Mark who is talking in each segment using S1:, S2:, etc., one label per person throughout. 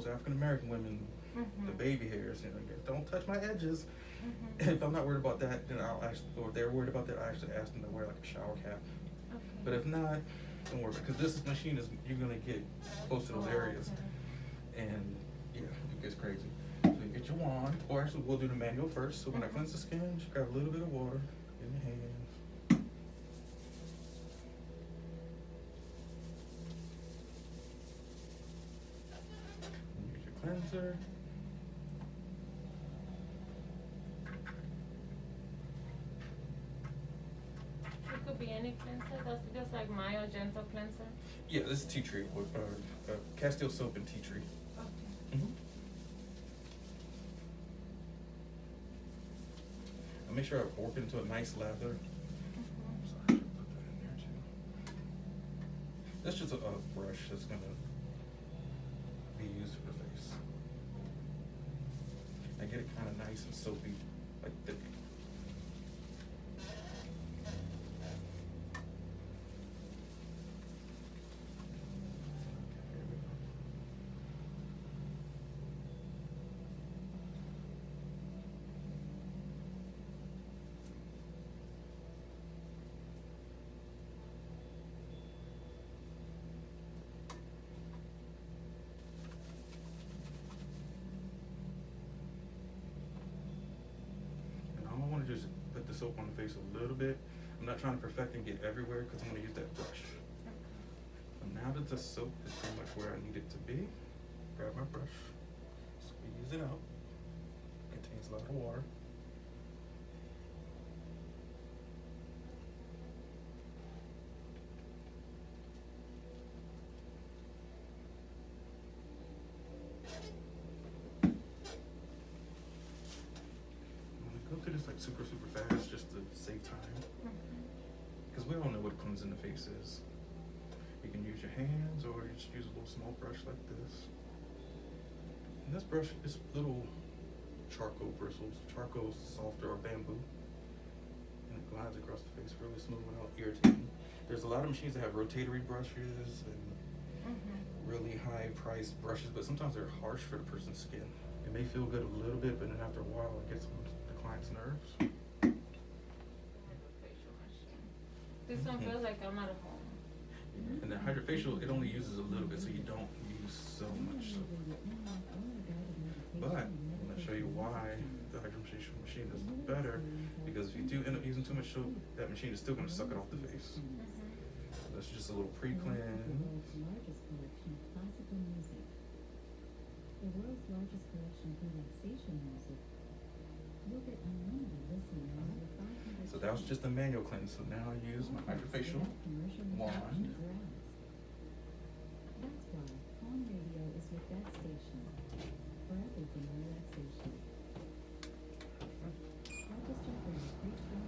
S1: African American women, the baby hairs, you know, don't touch my edges. If I'm not worried about that, then I'll actually, or if they're worried about that, I actually ask them to wear like a shower cap.
S2: Okay.
S1: But if not, don't worry, because this machine is, you're gonna get close to those areas. And yeah, it gets crazy. So you get your wand, or actually we'll do the manual first. So when I cleanse the skin, just grab a little bit of water in your hands. And use your cleanser.
S2: It could be any cleanser. That's just like mild, gentle cleanser.
S1: Yeah, this is tea tree with Castile soap and tea tree.
S2: Okay.
S1: I'll make sure I work into a nice lather. Sorry, I should put that in there too. That's just a brush that's gonna be used for the face. I get it kind of nice and soapy, like thick. Just put the soap on the face a little bit. I'm not trying to perfect and get everywhere because I'm going to use that brush. So now that the soap is pretty much where I need it to be, grab my brush, squeeze it out. It contains a lot of water. Go through this like super fast just to save time. Because we all know what cleansing the face is. You can use your hands or you just use a little small brush like this. And this brush is little charcoal bristles. Charcoal is softer, or bamboo. And it glides across the face really smooth without irritating. There's a lot of machines that have rotatory brushes and really high priced brushes, but sometimes they're harsh for the person's skin. It may feel good a little bit, but then after a while it gets on the client's nerves.
S2: This one feels like I'm at home.
S1: And the HydraFacial, it only uses a little bit, so you don't use so much soap. But I'm going to show you why the HydraFacial machine is better, because if you do end up using too much soap, that machine is still going to suck it off the face. So that's just a little pre-cleanse.
S3: The world's largest collection of relaxation music. You'll get unlimited listening on your 500.
S1: So that was just a manual cleanse. So now I use my HydraFacial wand.
S3: That's why Calm Radio is your best station for everything relaxation.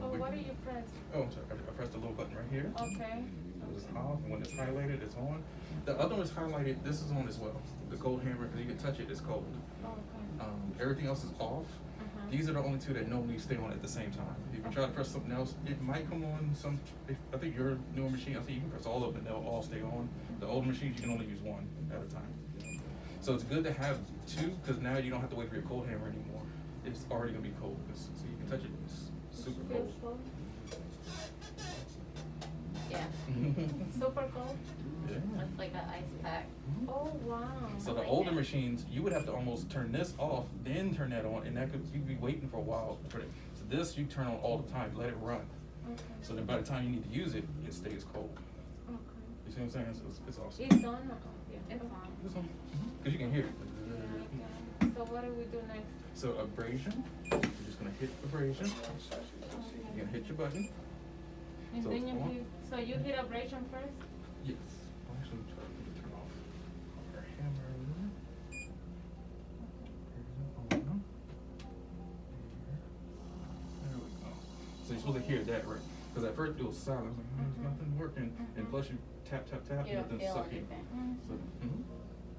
S2: Oh, what do you press?
S1: Oh, I'm sorry. I pressed the little button right here.
S2: Okay.
S1: It's off, and when it's highlighted, it's on. The other one is highlighted. This is on as well. The cold hammer, you can touch it. It's cold.
S2: Okay.
S1: Everything else is off. These are the only two that normally stay on at the same time. If you try to press something else, it might come on some. I think your newer machine, I think you can press all of them and they'll all stay on. The older machines, you can only use one at a time. So it's good to have two, because now you don't have to wait for your cold hammer anymore. It's already gonna be cold, so you can touch it. It's super cold.
S4: Yeah.
S2: Super cold?
S1: Yeah.
S4: That's like an ice pack.
S2: Oh, wow.
S1: So the older machines, you would have to almost turn this off, then turn that on, and that could, you'd be waiting for a while for it. So this you turn on all the time, let it run.
S2: Okay.
S1: So then by the time you need to use it, it stays cold.
S2: Okay.
S1: You see what I'm saying? So it's awesome.
S2: It's on or off? Yeah.
S4: It's on.
S1: This one, because you can hear it.
S2: Yeah, I can. So what do we do next?
S1: So abrasion, you're just gonna hit abrasion. You're gonna hit your button.
S2: And
S1: So
S2: then
S1: it's
S2: you
S1: on.
S2: hit, so you hit abrasion first?
S1: Yes. I'll actually try to turn off our hammer. There we go. So you're supposed to hear that, right? Because at first it was silent. I was like, there's nothing working. And plus you tap, tap, tap,
S4: You don't
S1: nothing's
S4: feel
S1: sucking.
S4: anything.
S1: So,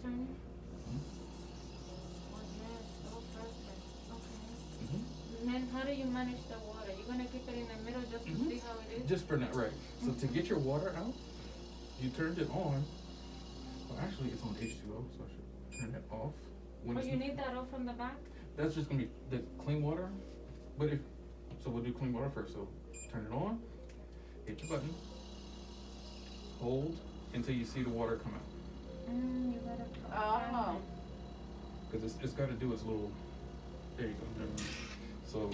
S2: Turn it. Oh, yes. Oh, perfect. Okay. And then how do you manage the water? You're gonna keep it in the middle just to see how it is?
S1: Just for that, right. So to get your water out, you turned it on. Well, actually it's on H2O, so I should turn it off. When
S2: Oh,
S1: it's
S2: you need that off from the back?
S1: That's just gonna be the clean water. But if so, we'll do clean water first. So turn it on, hit the button, hold until you see the water come out.
S2: You gotta.
S4: Oh.
S1: Because it's got to do its little. There you go. So,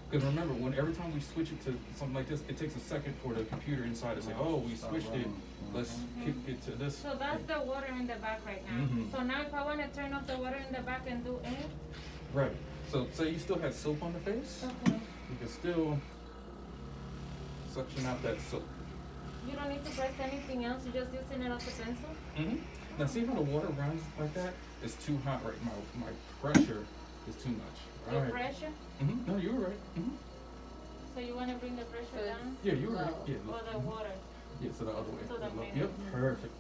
S1: because remember, every time we switch it to something like this, it takes a second for the computer inside to say, "Oh, we switched it. Let's kick it to this."
S2: So that's the water in the back right now.
S1: Mhm.
S2: So now if I want to turn off the water in the back and do air.
S1: Right. So, say you still have soap on the face,
S2: Okay.
S1: you can still suction out that soap.
S2: You don't need to press anything else. You're just using it as a pencil.
S1: Now, see how the water runs like that? It's too hot right now. My pressure is too much. All
S2: Your
S1: right.
S2: pressure.
S1: No, you were right.
S2: So you want to bring the pressure
S4: So
S2: down?
S1: Yeah, you were right.
S4: Low.
S1: Yeah,
S2: Or the water?
S1: yeah, so the other way.
S2: So the
S1: Low.
S2: main-
S1: Yep, perfect.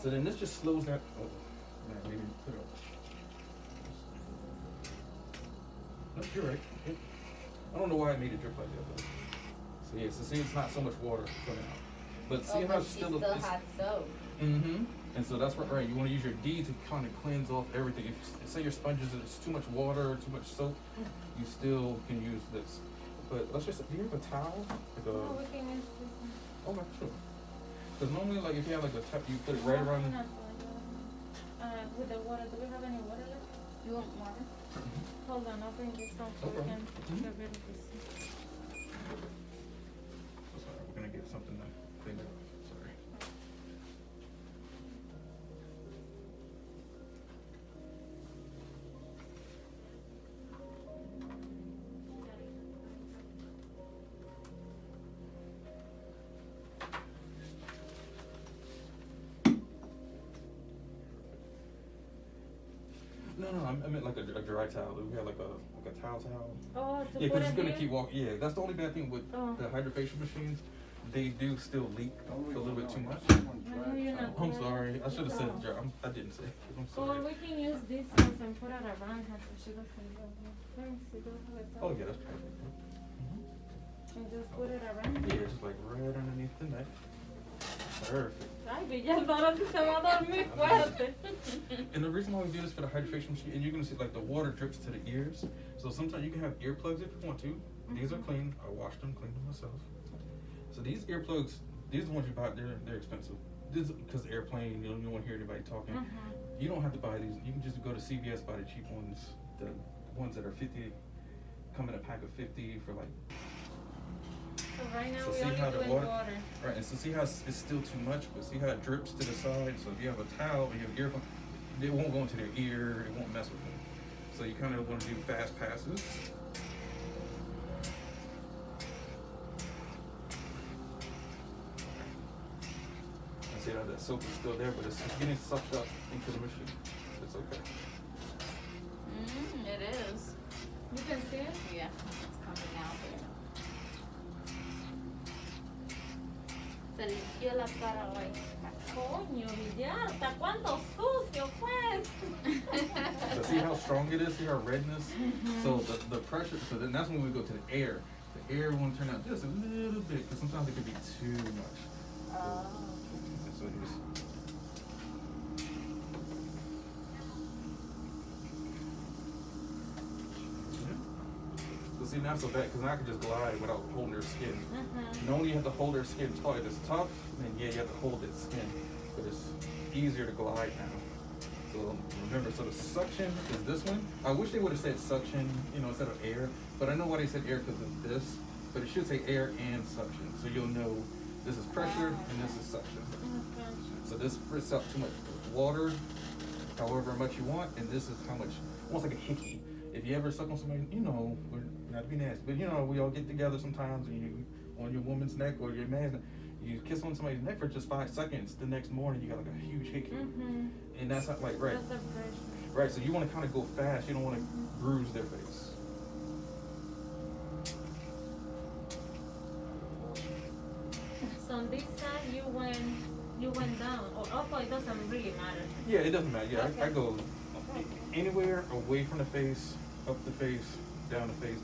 S1: So then this just slows that. Oh, man, maybe put it up. No, you're right. Okay. I don't know why I made it drip like that though. So yeah, so see, it's not so much water coming out, but see
S4: Oh,
S1: how
S4: but
S1: it's
S4: she
S1: still.
S4: still
S1: It's,
S4: had soap.
S1: And so that's right. You want to use your D to kind of cleanse off everything. If say your sponges is too much water or too much soap, you still can use this. But let's just, do you have a towel? Like a,
S2: No, we can use this one.
S1: okay, sure. Because normally, like, if you have like a tap, you put it right around.
S2: With the water, do we have any water left?
S4: You want water?
S2: Hold on, I'll bring this on so we
S1: Okay.
S2: can get rid of this.
S1: Sorry, we're gonna get something to clean it up. Sorry. No, I meant like a dry towel. We had like a towel.
S2: Oh, to
S1: Yeah,
S2: put
S1: because
S2: it
S1: it's gonna
S2: here?
S1: keep walking. Yeah, that's the only bad thing with
S2: Oh.
S1: the HydraFacial machines. They do still leak a little bit too much.
S2: No, you're not
S1: I'm
S2: good.
S1: sorry. I should have said
S2: Oh.
S1: dry. I didn't say. I'm
S2: Or
S1: sorry.
S2: we can use this one and put it around her so she doesn't go here. Let me see, do I have a
S1: Oh
S2: towel?
S1: yeah, that's perfect.
S2: And just put it around.
S1: Yeah, just like right underneath the neck. Perfect.
S2: Ay, Villalba, ahora sí se va a dormir fuerte.
S1: And the reason why we do this for the HydraFacial machine, and you're gonna see like the water drips to the ears. So sometimes you can have earplugs if you want to. These are clean. I washed them, cleaned them myself. So these earplugs, these are the ones you buy. They're expensive. This because airplane. You don't want to hear anybody talking. You don't have to buy these. You can just go to CVS, buy the cheap ones. The ones that are 50, come in a pack of 50 for like.
S2: So right now
S1: So
S2: we
S1: see
S2: only
S1: how the
S2: doing
S1: water,
S2: water.
S1: right? And so see how it's still too much, but see how it drips to the side. So if you have a towel or you have earphone, it won't go into their ear. It won't mess with them. So you kind of want to do fast passes. And see how that soap is still there, but it's getting sucked up into the machine. It's okay.
S4: It is.
S2: You can see it?
S4: Yeah, it's coming out there. Se limpió la cara hoy.
S2: Coño, Villalta, cuánto sucio, pues.
S1: So see how strong it is? See our redness? So the pressure, so then that's when we go to the air. The air won't turn out just a little bit, because sometimes it can be too much. So here's, so see now so bad, because now I can just glide without holding their skin. Normally you have to hold their skin taut. If it's tough, then yeah, you have to hold its skin. But it's easier to glide now. So remember, so the suction is this one. I wish they would have said suction, instead of air. But I know why they said air because of this. But it should say air and suction. So you'll know this is pressure and this is suction. So this spits out too much water, however much you want, and this is how much, almost like a hickey. If you ever suck on somebody, we're not to be nasty, but we all get together sometimes and you, on your woman's neck or your man's neck, you kiss on somebody's neck for just 5 seconds, the next morning you got like a huge hickey. And that's not like, right.
S2: That's the pressure.
S1: Right, so you want to kind of go fast, you don't want to bruise their face.
S2: So on this side you went down or up, or it doesn't really matter.
S1: Yeah, it doesn't matter. Yeah,
S2: Okay.
S1: I go anywhere away from the face, up the face, down the face.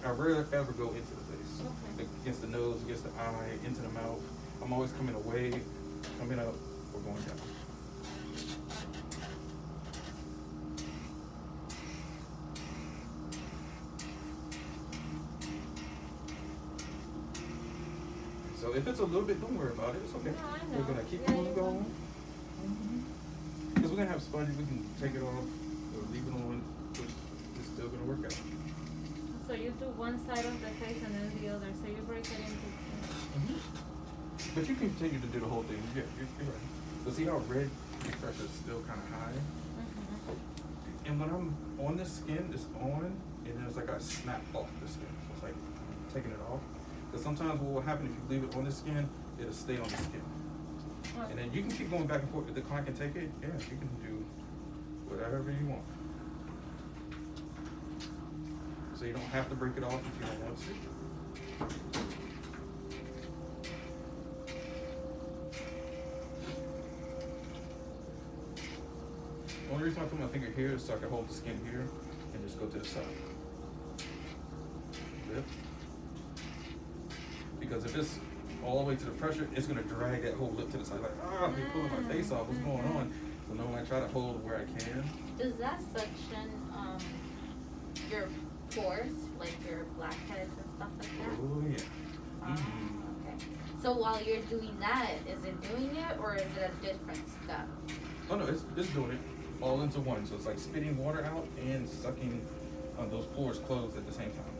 S1: I rarely ever go into the face.
S2: Okay.
S1: Like against the nose, against the eye, into the mouth. I'm always coming away, coming up, or going down. So if it's a little bit, don't worry about it. It's okay.
S2: No, I
S1: We're
S2: know.
S1: gonna keep
S2: Yeah,
S1: on
S2: you
S1: going. Because we're gonna have sponges, we can take it off or leave it on, but it's still gonna work out.
S2: So you do one side of the face and then the other. So you break it into two.
S1: But you continue to do the whole thing. Yeah, you're right. But see how red the pressure is still kind of high? And when I'm on the skin, it's on, and then it's like I snap off the skin. So it's like taking it off. Because sometimes what will happen if you leave it on the skin, it'll stay on the skin. And then you can keep going back and forth. If the client can take it, yeah, you can do whatever you want. So you don't have to break it off if you don't want to. The only reason I put my finger here is so I can hold the skin here and just go to the side. Yep. Because if it's all the way to the pressure, it's gonna drag that whole lip to the side. Like, I'm pulling my face off. What's going on? So no, I try to hold where I can.
S4: Does that suction your pores, like your blackheads and stuff like that?
S1: Oh yeah.
S4: Okay. So while you're doing that, is it doing it or is it a different step?
S1: Oh no, it's doing it all into one. So it's like spitting water out and sucking those pores closed at the same time.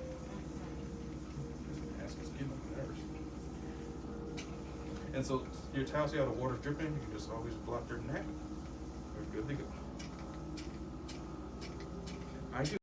S1: Masques skin up nerves. And so your towel, see how the water's dripping? You can just always block your neck. We're good to go. I do